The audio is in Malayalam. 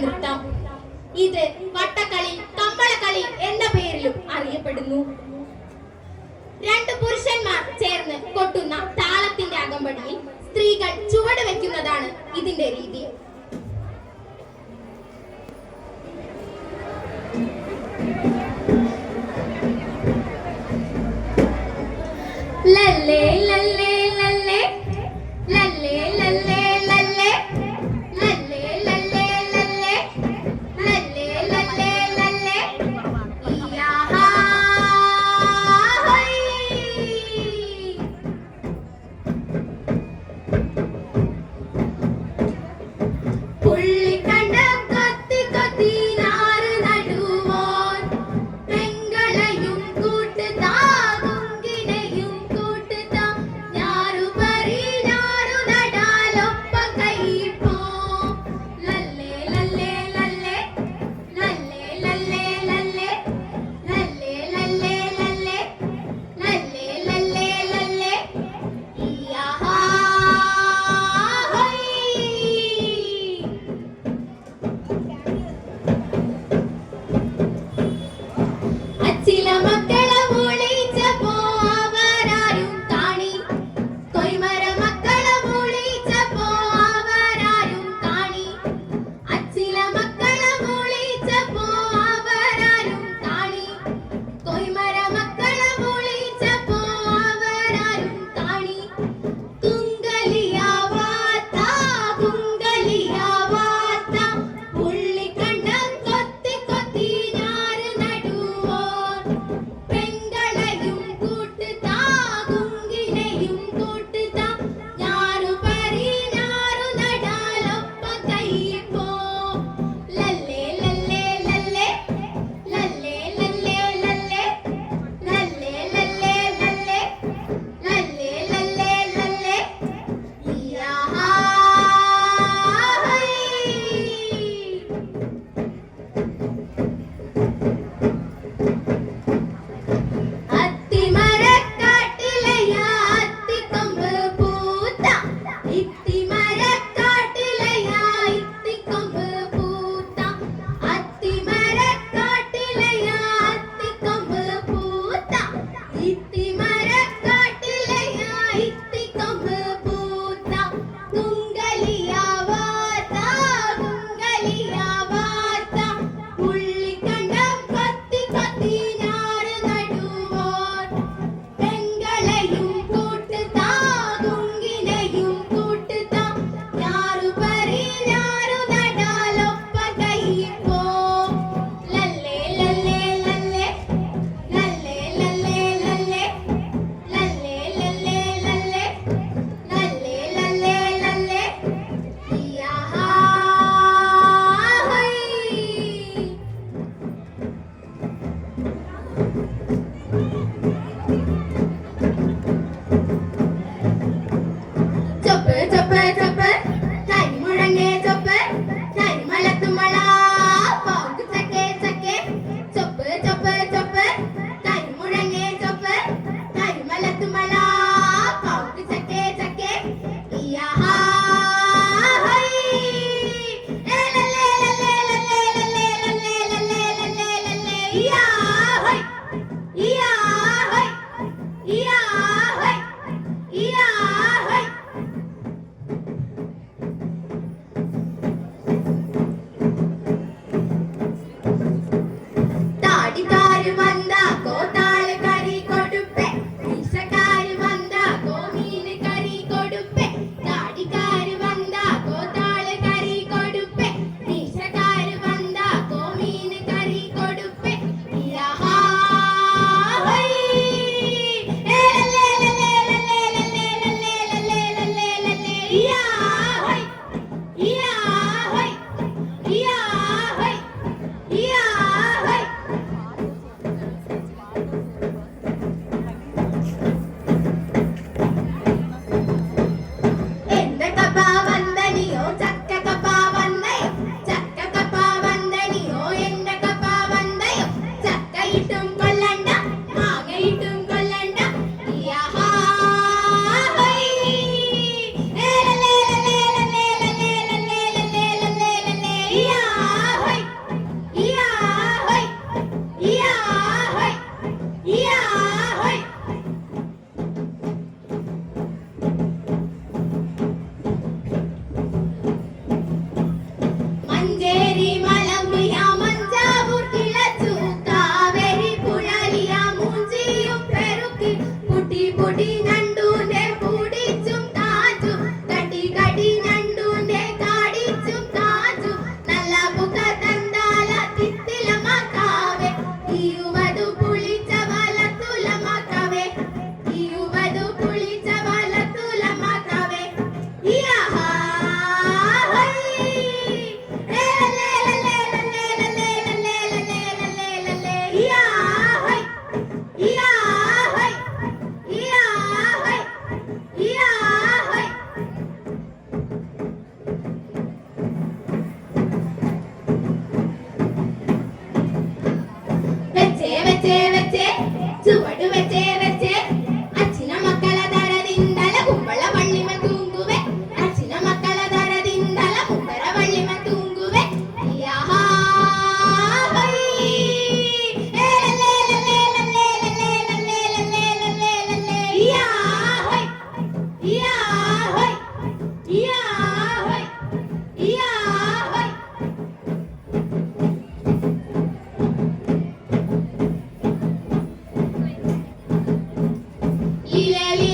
നൃത്തം. ഇത് വട്ടക്കളി, കമ്പളക്കളി എന്ന പേരിലും അറിയപ്പെടുന്നു. രണ്ട് പുരുഷന്മാർ ചേർന്ന് കൊട്ടുന്ന താളത്തിന്റെ അകമ്പടിയിൽ സ്ത്രീകൾ ചുവട് വെക്കുന്നതാണ് ഇതിന്റെ രീതി. ലല്ലേ ലല്ലേ ലല്ലേ ലല്ലേ ലല്ലേ ലല്ലേ ലല്ലേ ലല്ലേ ലല്ലേ ലല്ലേ ലല്ലേ ലല്ലേ യാഹാ ഹൈ. പുള്ളിക്കണ്ടം കൊത്തി കൊത്തി നാറ് നടുവോൻ പെങ്ങളെയും കൂട്ടുതാ കുങ്കിനെയും കൂട്ടുതാ ഞാറു പറി ഞാറു നടാലൊപ്പം കൈപ്പോ. ലല്ലേ ലല്ലേ ലല്ലേ ലല്ലേ ലല്ലേ ലല്ലേ ലല്ലേ ലല്ലേ ലല്ലേ ലല്ലേ ലല്ലേ ലല്ലേ യാഹാ ഹൈ. അച്ചില മക്കളെ മൂളിച്ചപ്പോ അവരാരും കാണി, കൊയ്മര മക്കളെ മൂളിച്ചപ്പോ അവരാരും കാണി. അച്ചില മക്കളെ മൂളിച്ചപ്പോ അവരാരും കാണി, കൊയ്മര മക്കളെ മൂളിച്ചപ്പോ അവരാരും കാണി. കുങ്കലിയാവാത്ത കുങ്കലിയാവാത്ത പുള്ളിക്കണ്ടം കൊത്തി കൊത്തി ഞാറ് നടുവോൻ പെങ്ങളെയും കൂട്ടുതാ കുങ്കിനെയും കൂട്ടുതാ ഞാറു പറി ഞാറു നടാലൊപ്പം കൈപ്പോ. ലല്ലേ ലല്ലേ ലല്ലേ ലല്ലേ ലല്ലേ ലല്ലേ ലല്ലേ ലല്ലേ ലല്ലേ ലല്ലേ ലല്ലേ ലല്ലേ യാഹാ ഹൈ. അത്തിമരക്കാട്ടിലെയാ അത്തിക്കൊമ്പ് പൂത്ത, ഇത്തിമരക്കാട്ടിലെയാ ഇത്തിക്കൊമ്പ് പൂത്ത, അത്തിമരക്കാട്ടിലെയാ അത്തിക്കൊമ്പ് പൂത്ത, ഇത്തിമരക്കാട്ടിലെയാ ഇത്തിക്കൊമ്പ് പൂത്ത. കുങ്കലിയാവാത്ത കുങ്കലിയാവാത്ത പുള്ളിക്കണ്ടം കൊത്തി കൊത്തി ഞാറ് നടുവോൻ പെങ്ങളെയും കൂട്ടുതാ കുങ്കിനെയും കൂട്ടുതാ ഞാറു പറി ഞാറു നടാലൊപ്പം കൈപ്പോ. ലല്ലേ ലല്ലേ ലല്ലേ ലല്ലേ ലല്ലേ ലല്ലേ ലല്ലേ ലല്ലേ ലല്ലേ ലല്ലേ ലല്ലേ ലല്ലേ യാഹാ ഹൈ. ചൊപ്പ് ചൊപ്പ് ചൊപ്പ് കരിമുഴങ്ങേ ചൊപ്പ് കരിമലത്തുമള പോക്ക് ചക്കേ ചക്കേ. ചൊപ്പ് ചൊപ്പ് ചൊപ്പ് കരിമുഴങ്ങേ ചൊപ്പ് കരിമലത്തുമള പോക്ക് ചക്കേ ചക്കേ യാഹാ ഹൈ. ലല്ലേ ലല്ലേ ലല്ലേ ലല്ലേ ലല്ലേ ലല്ലേ ലല്ലേ ലല്ലേ യാ ഹൈ യാ ഹൈ യാ ഹൈ യാ ഹൈ. താടിക്കാര് വന്നാ കോത്താള് കരി കൊടുപ്പേ, മീശക്കാര് ലീലേ